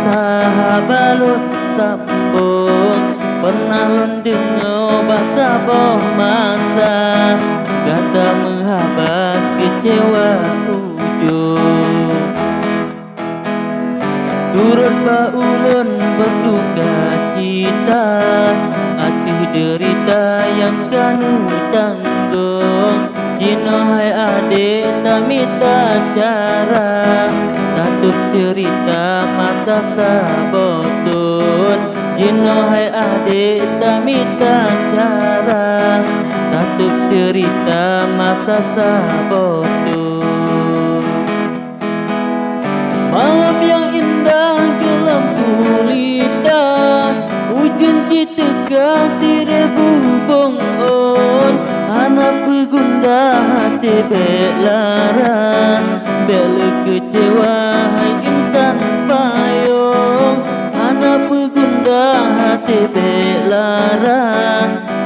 sahabalun sambung pernah dengar bahasa boh masa kata menghabat kecewa ujung turut baulun berduka cita hati derita yang kanu tanggung jino hai adik tak minta cara tutup cerita masa sabotun jino hai adik tak minta cara tutup cerita masa sabotun malam yang indah gelap gulita hujan cita tirebu bong-on anak begunda hati belara bela kecewa hai intan payung anak begunda hati belara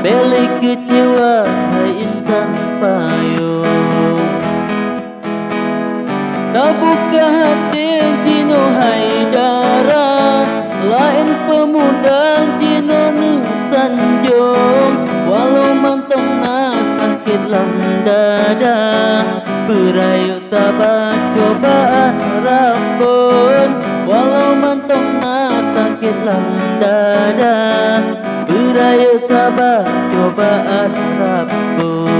bela kecewa hai intan payung tak buka hati jino haidara lain pemuda jino nusanjung walau mantong sakit lam dada berayu sabar cobaan rabun walau mantong sakit lam dada berayu sabar cobaan rabun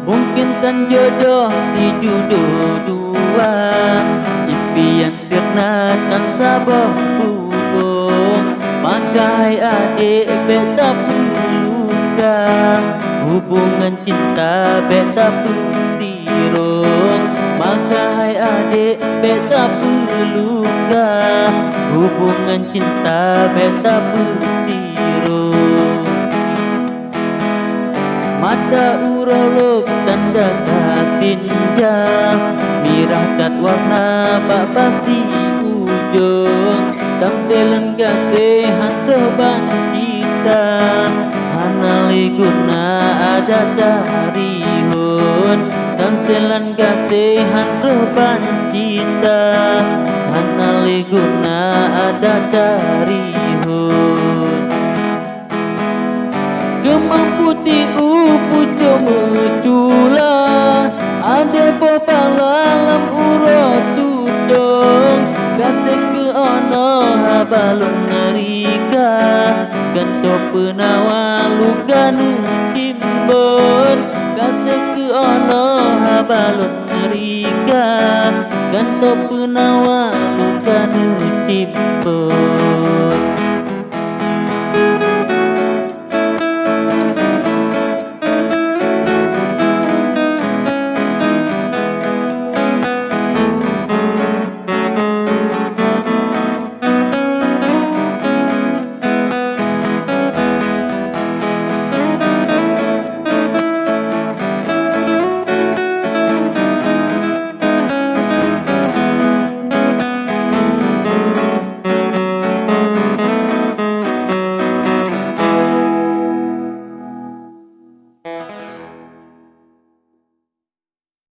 mungkinkan jodoh si jodoh dua impian sirna dan sabah hubung maka hai adik beta perluka hubungan cinta beta persirung maka hai adik beta perluka hubungan cinta beta persirung mata urolog tanda kasinja mirah kat warna babasi ujung tampilan kasihan terbang kita hanali guna ada darihun tampilan kasihan terbang kita hanali guna ada darihun kemang putih pucuk mencula ada popalalam urut tudung kasih ke ono habalun nerika ganto penawa luganu timbun kasih ke ono habalun nerika ganto penawa luganu timbun